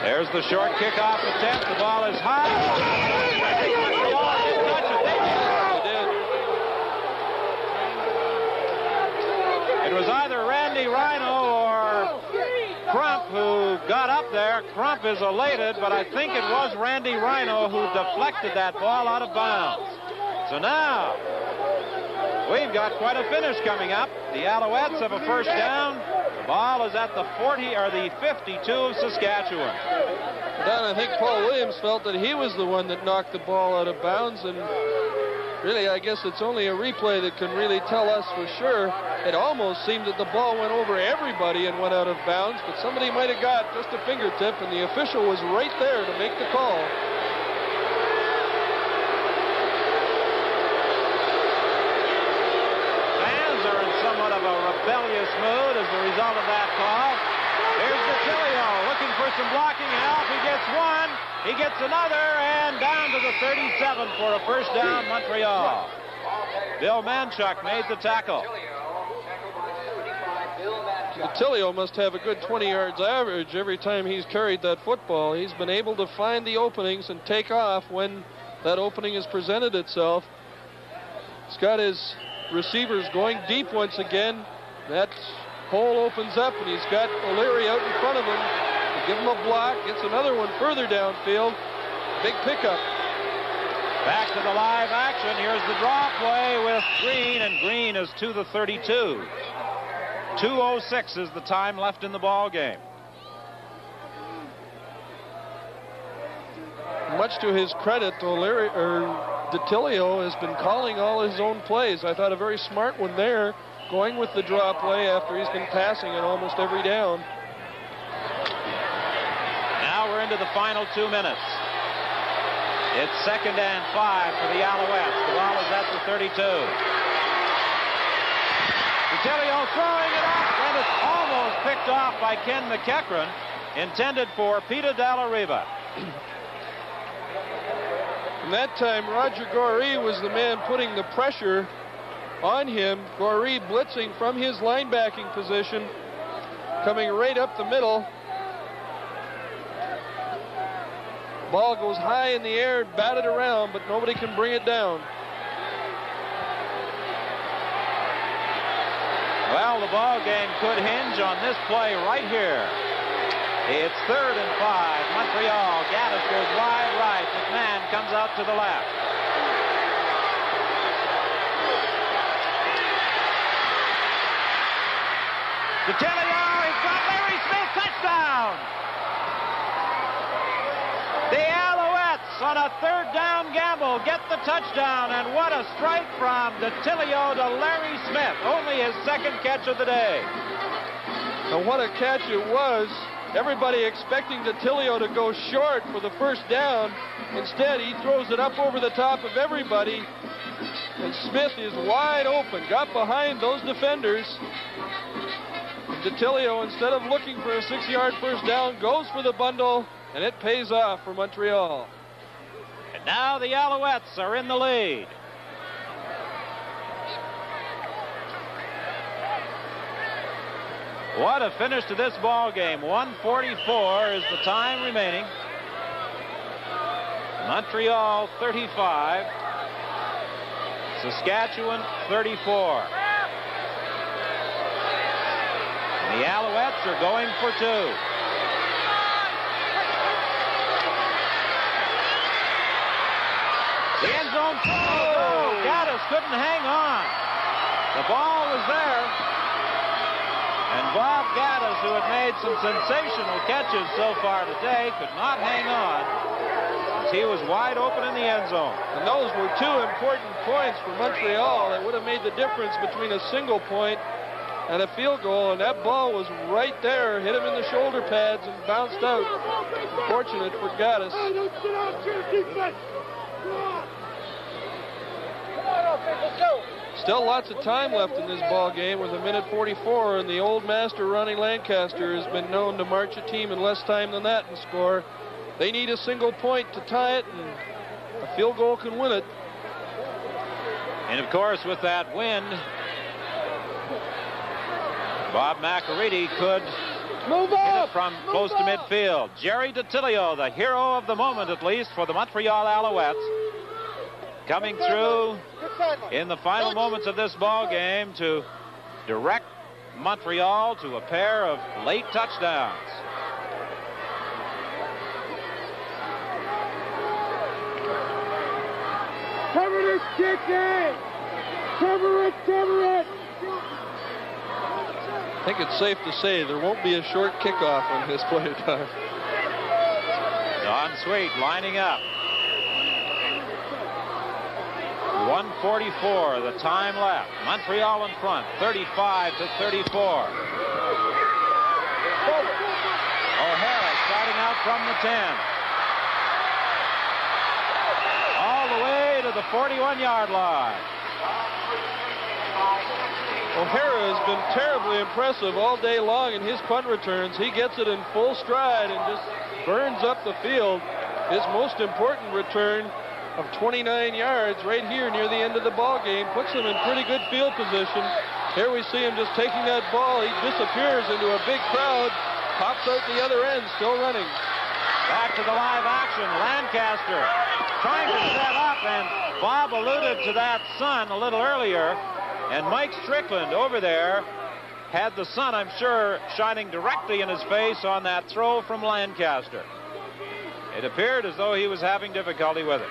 There's the short kickoff attempt. The ball is high. It was either Randy Rhino or Crump who got up there. Crump is elated, but I think it was Randy Rhino who deflected that ball out of bounds. So now we've got quite a finish coming up. The Alouettes have a first down. The ball is at the 40 or the 52 of Saskatchewan. Don, I think Paul Williams felt that he was the one that knocked the ball out of bounds, and really, I guess it's only a replay that can really tell us for sure. It almost seemed that the ball went over everybody and went out of bounds, but somebody might have got just a fingertip, and the official was right there to make the call. Fans are in somewhat of a rebellious mood as a result of that call. Here's DeTilio looking for some blocking help. He gets one. He gets another, and down to the 37 for a first down, Montreal. Bill Manchuk made the tackle. DeTilio must have a good 20 yards average every time he's carried that football. He's been able to find the openings and take off when that opening has presented itself. He's got his receivers going deep once again. That hole opens up, and he's got O'Leary out in front of him. They give him a block, gets another one further downfield. Big pickup. Back to the live action. Here's the draw play with Green, and Green is to the 32. 2:06 is the time left in the ball game. much to his credit, DeTilio has been calling all his own plays. I thought a very smart one there, going with the draw play after he's been passing it almost every down. Now we're into the final 2 minutes. It's 2nd and 5 for the Alouettes. The ball is at the 32. DeTilio throwing it up, and it's almost picked off by Ken McEachran, intended for Peter Dalla-Riva. And that time, Roger Goree was the man putting the pressure on him. Goree blitzing from his linebacking position, coming right up the middle. Ball goes high in the air, batted around, but nobody can bring it down. Well, the ball game could hinge on this play right here. It's 3rd and 5. Montreal. Gaddis goes wide right. McMahon comes out to the left. DeTilio, he's got Larry Smith, touchdown! The Alouettes on a 3rd down gamble get the touchdown, and what a strike from DeTilio to Larry Smith. Only his 2nd catch of the day. And what a catch it was. Everybody expecting DeTilio to go short for the 1st down. Instead, he throws it up over the top of everybody. And Smith is wide open, got behind those defenders. DeTilio, instead of looking for a 6-yard 1st down, goes for the bundle, and it pays off for Montreal. And now the Alouettes are in the lead. What a finish to this ball game. 1:44 is the time remaining. Montreal 35. Saskatchewan 34. And the Alouettes are going for 2. The end zone throw. Oh, Gaddis couldn't hang on. The ball was there. And Bob Gaddis, who had made some sensational catches so far today, could not hang on as he was wide open in the end zone. And those were 2 important points for Montreal that would have made the difference between a single point and a field goal. And that ball was right there, hit him in the shoulder pads and bounced out. Fortunate for Gaddis. Still lots of time left in this ball game with 1:44, and the old master Ronnie Lancaster has been known to march a team in less time than that and score. They need a single point to tie it, and a field goal can win it. And of course, with that win, Bob McAreedy could move hit it from close to midfield. Jerry DeTilio, the hero of the moment at least for the Montreal Alouettes, coming through in the final moments of this ball game to direct Montreal to a pair of late touchdowns. Cover this chicken! Cover it, cover it! I think it's safe to say there won't be a short kickoff on this play time. Don Sweet lining up. 1:44, the time left. Montreal in front, 35-34. O'Hara starting out from the 10. All the way to the 41-yard line. O'Hara has been terribly impressive all day long in his punt returns. He gets it in full stride and just burns up the field. His most important return of 29 yards right here near the end of the ball game puts him in pretty good field position. Here we see him just taking that ball. He disappears into a big crowd, pops out the other end, still running. Back to the live action. Lancaster trying to set up, and Bob alluded to that sun a little earlier, and Mike Strickland over there had the sun, I'm sure, shining directly in his face on that throw from Lancaster. It appeared as though he was having difficulty with it.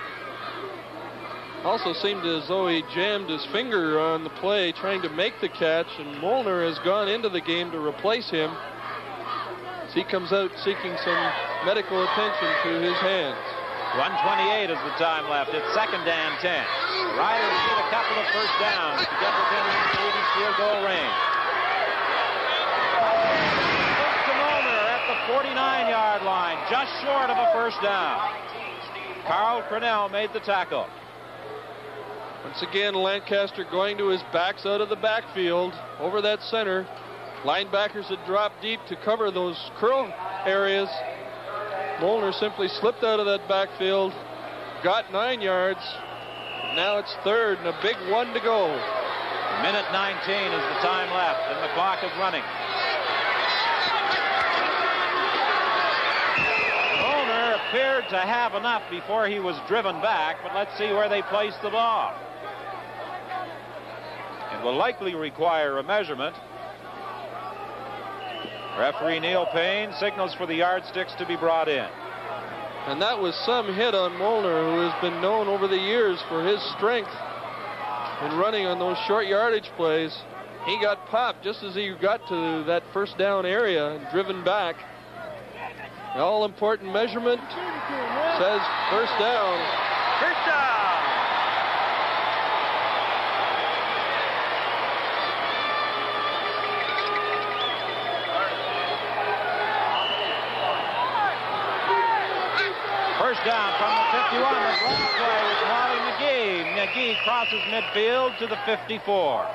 Also seemed as though he jammed his finger on the play trying to make the catch, and Molnar has gone into the game to replace him as he comes out seeking some medical attention to his hands. 1:28 is the time left. It's 2nd and 10. The Riders need a couple of first downs to get within the intermediate field goal range. To Molnar at the 49-yard line, just short of a first down. Carl Cornell made the tackle. Once again, Lancaster going to his backs out of the backfield over that center. Linebackers had dropped deep to cover those curl areas. Molnar simply slipped out of that backfield, got 9 yards. Now it's 3rd and a big 1 to go. Minute 19 is the time left, and the clock is running. Molnar appeared to have enough before he was driven back, but let's see where they place the ball. It will likely require a measurement. Referee Neil Payne signals for the yardsticks to be brought in. And that was some hit on Molnar, who has been known over the years for his strength in running on those short yardage plays. He got popped just as he got to that first down area and driven back. The all-important measurement says first down. First down. First down from the 51. The draw play with Molly McGee. McGee crosses midfield to the 54.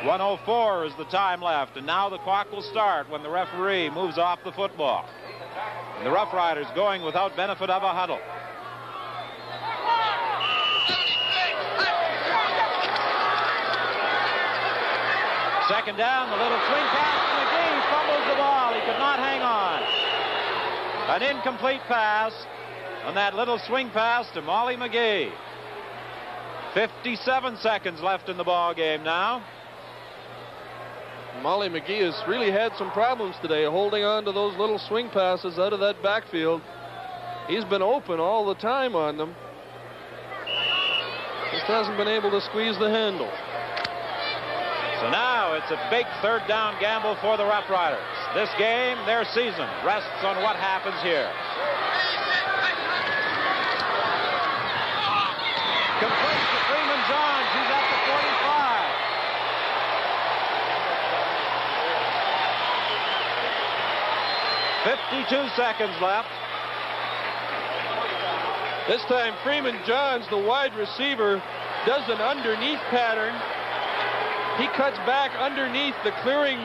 1:04 is the time left, and now the clock will start when the referee moves off the football. And the Roughriders going without benefit of a huddle. Second down, the little swing pass. McGee fumbles the ball. He could not hang on. An incomplete pass on that little swing pass to Molly McGee. 57 seconds left in the ball game now. Molly McGee has really had some problems today holding on to those little swing passes out of that backfield. He's been open all the time on them. Just hasn't been able to squeeze the handle. So now it's a big 3rd down gamble for the Roughriders. This game, their season, rests on what happens here. Complete to Freeman Johns. He's at the 45. 52 seconds left. This time Freeman Johns, the wide receiver, does an underneath pattern. He cuts back underneath the clearing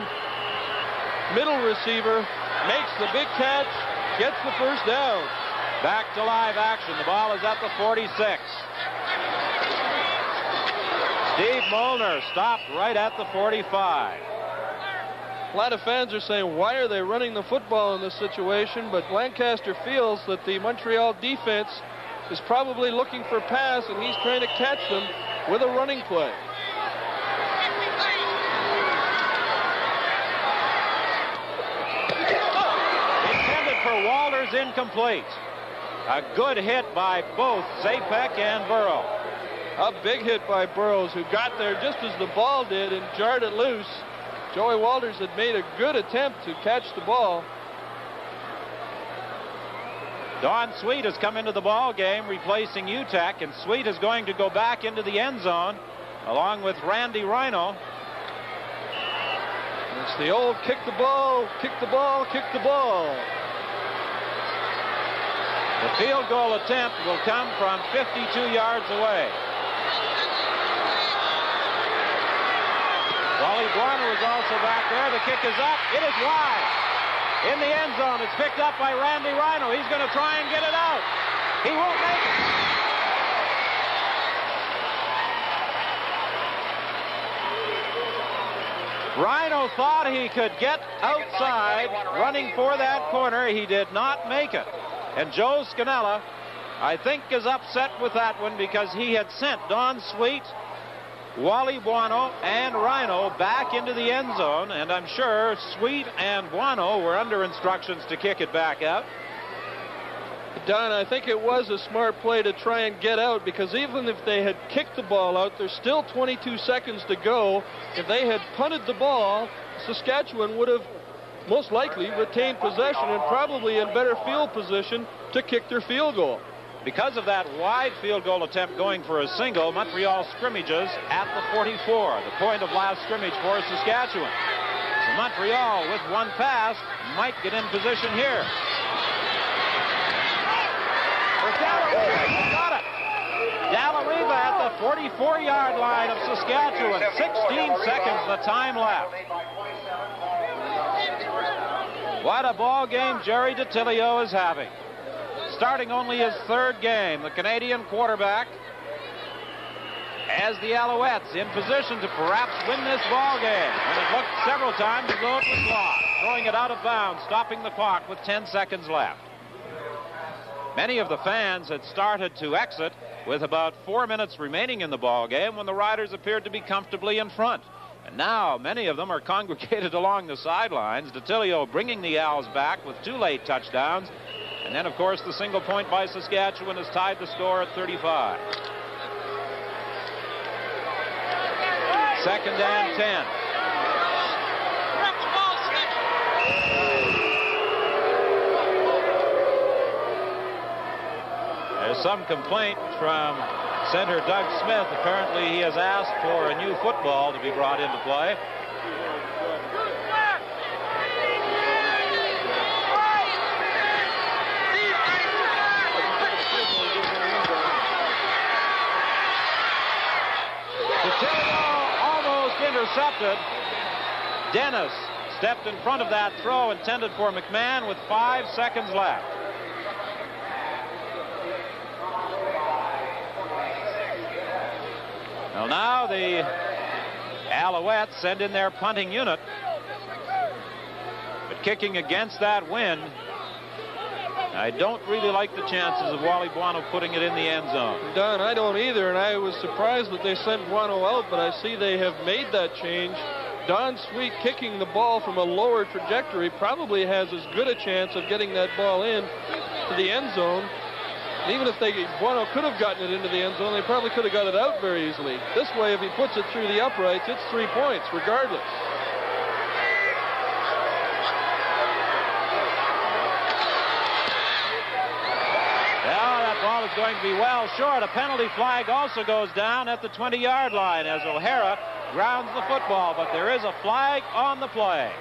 middle receiver, makes the big catch, gets the first down. Back to live action. The ball is at the 46. Steve Molnar stopped right at the 45. A lot of fans are saying, why are they running the football in this situation? But Lancaster feels that the Montreal defense is probably looking for pass, and he's trying to catch them with a running play. Intended for Walters, incomplete. A good hit by both Zapek and Burrow. A big hit by Burrows, who got there just as the ball did and jarred it loose. Joey Walters had made a good attempt to catch the ball. Don Sweet has come into the ball game replacing Utek, and Sweet is going to go back into the end zone along with Randy Rhino. It's the old kick the ball, kick the ball, kick the ball. The field goal attempt will come from 52 yards away. Wally Buono is also back there. The kick is up. It is wide. In the end zone, it's picked up by Randy Rhino. He's going to try and get it out. He won't make it. Rhino thought he could get outside running for that corner. He did not make it. And Joe Scannella, I think, is upset with that one because he had sent Don Sweet, Wally Buono, and Rhino back into the end zone, and I'm sure Sweet and Buono were under instructions to kick it back out. Don, I think it was a smart play to try and get out, because even if they had kicked the ball out, there's still 22 seconds to go. If they had punted the ball, Saskatchewan would have most likely retained possession and probably in better field position to kick their field goal. Because of that wide field goal attempt going for a single, Montreal scrimmages at the 44, the point of last scrimmage for Saskatchewan. So Montreal, with one pass, might get in position here. For Dallariva, got it. Dallariva at the 44-yard line of Saskatchewan. 16 seconds the time left. What a ball game Jerry DiTilio is having. Starting only his third game, the Canadian quarterback has the Alouettes in position to perhaps win this ball game. And it looked several times as though it was lost, throwing it out of bounds, stopping the clock with 10 seconds left. Many of the fans had started to exit with about 4 minutes remaining in the ball game when the Riders appeared to be comfortably in front. And now many of them are congregated along the sidelines. DiTilio bringing the Owls back with 2 late touchdowns. And then, of course, the single point by Saskatchewan has tied the score at 35. Second and 10. There's some complaint from center Doug Smith. Apparently he has asked for a new football to be brought into play. Almost intercepted. Dennis stepped in front of that throw intended for McMahon with 5 seconds left. Well, now the Alouettes send in their punting unit. But kicking against that wind, I don't really like the chances of Wally Buono putting it in the end zone. Don, I don't either, and I was surprised that they sent Buono out, but I see they have made that change. Don Sweet kicking the ball from a lower trajectory probably has as good a chance of getting that ball in to the end zone. And even if Buono could have gotten it into the end zone, they probably could have got it out very easily. This way, if he puts it through the uprights, it's 3 points regardless. Is going to be well short. A penalty flag also goes down at the 20-yard line as O'Hara grounds the football, but there is a flag on the play.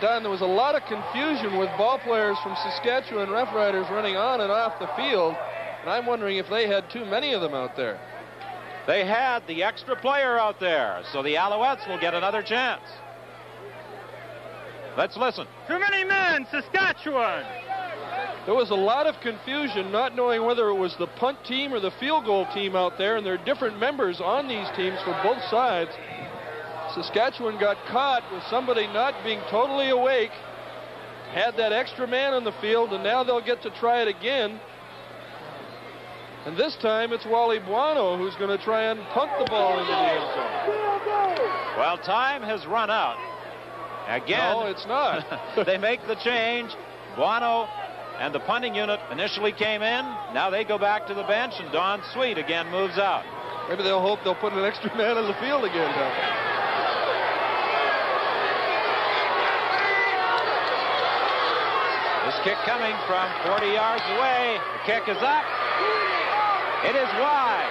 Don, there was a lot of confusion with ball players from Saskatchewan Roughriders running on and off the field, and I'm wondering if they had too many of them out there. They had the extra player out there, so the Alouettes will get another chance. Let's listen. Too many men, Saskatchewan. There was a lot of confusion, not knowing whether it was the punt team or the field goal team out there, and there are different members on these teams for both sides. Saskatchewan got caught with somebody not being totally awake, had that extra man on the field, and now they'll get to try it again. And this time it's Wally Buono who's going to try and punt the ball into the end zone. Well, time has run out. Again. No, it's not. They make the change. Buono and the punting unit initially came in. Now they go back to the bench, and Don Sweet again moves out. Maybe they'll hope they'll put an extra man on the field again, Don. This kick coming from 40 yards away. The kick is up. It is wide.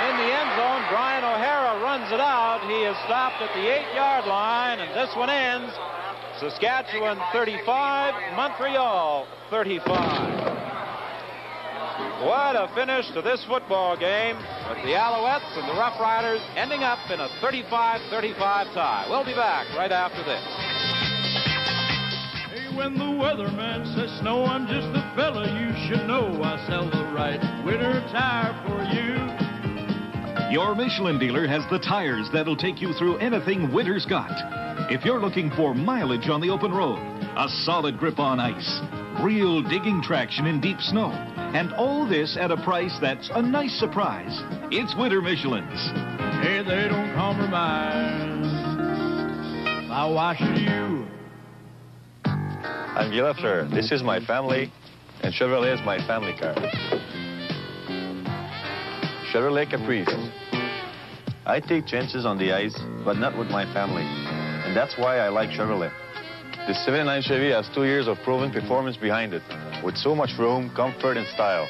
In the end zone, Brian O'Hara runs it out. He is stopped at the 8-yard line, and this one ends. Saskatchewan 35, Montreal 35. What a finish to this football game with the Alouettes and the Roughriders ending up in a 35-35 tie. We'll be back right after this. Hey, when the weatherman says snow, I'm just the fella you should know. I sell the right winter tire for you. Your Michelin dealer has the tires that'll take you through anything winter's got. If you're looking for mileage on the open road, a solid grip on ice, real digging traction in deep snow, and all this at a price that's a nice surprise, it's Winter Michelin's. Hey, they don't compromise. I'll wash you. I'm Guy Leffler. This is my family, and Chevrolet is my family car. Chevrolet Caprice. I take chances on the ice, but not with my family. And that's why I like Chevrolet. This 79 Chevy has 2 years of proven performance behind it, with so much room, comfort, and style.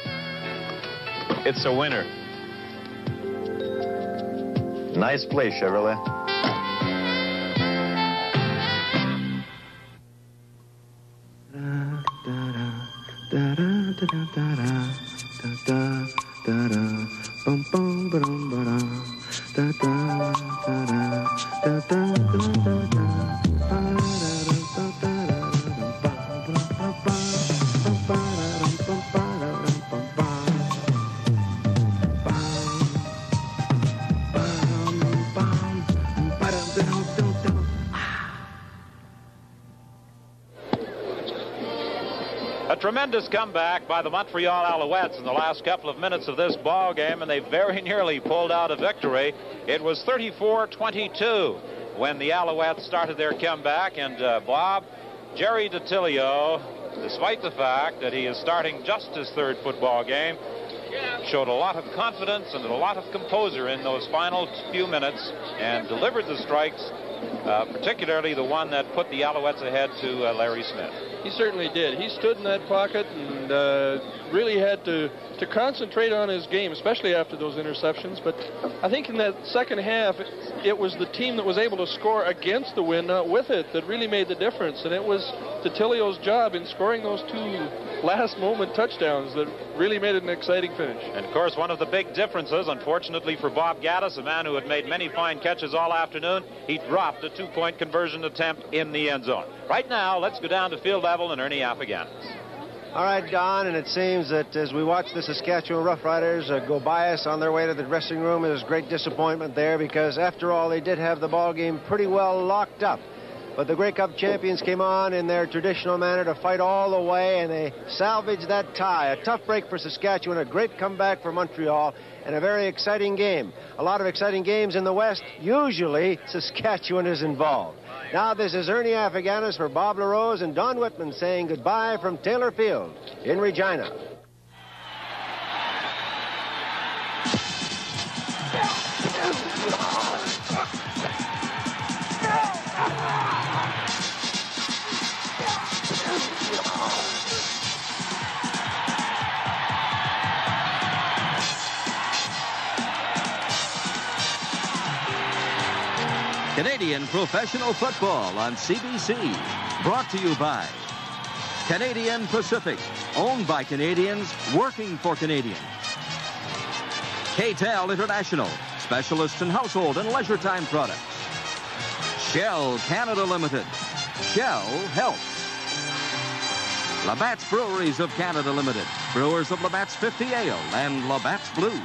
It's a winner. Nice play, Chevrolet. Tremendous comeback by the Montreal Alouettes in the last couple of minutes of this ball game, and they very nearly pulled out a victory. It was 34-22 when the Alouettes started their comeback, and Bob, Jerry DiTilio, despite the fact that he is starting just his third football game, showed a lot of confidence and a lot of composure in those final few minutes and delivered the strikes, particularly the one that put the Alouettes ahead to Larry Smith. He certainly did. He stood in that pocket and really had to concentrate on his game, especially after those interceptions. But I think in that second half, it was the team that was able to score against the win, not with it, that really made the difference. And it was DiTilio's job in scoring those two last-moment touchdowns that really made it an exciting finish. And, of course, one of the big differences, unfortunately for Bob Gaddis, a man who had made many fine catches all afternoon, he dropped a two-point conversion attempt in the end zone. Right now, let's go down to field level and Ernie Afghani's. All right, Don, and it seems that as we watch the Saskatchewan Roughriders go by us on their way to the dressing room, there's great disappointment there because, after all, they did have the ball game pretty well locked up. But the Grey Cup champions came on in their traditional manner to fight all the way, and they salvaged that tie. A tough break for Saskatchewan, a great comeback for Montreal, and a very exciting game. A lot of exciting games in the West. Usually, Saskatchewan is involved. Now, this is Ernie Afghani's for Bob LaRose and Don Whitman saying goodbye from Taylor Field in Regina. Canadian Professional Football on CBC. Brought to you by Canadian Pacific. Owned by Canadians, working for Canadians. KTEL International. Specialists in household and leisure time products. Shell Canada Limited. Shell helps. Labatt's Breweries of Canada Limited. Brewers of Labatt's 50 Ale and Labatt's Blues.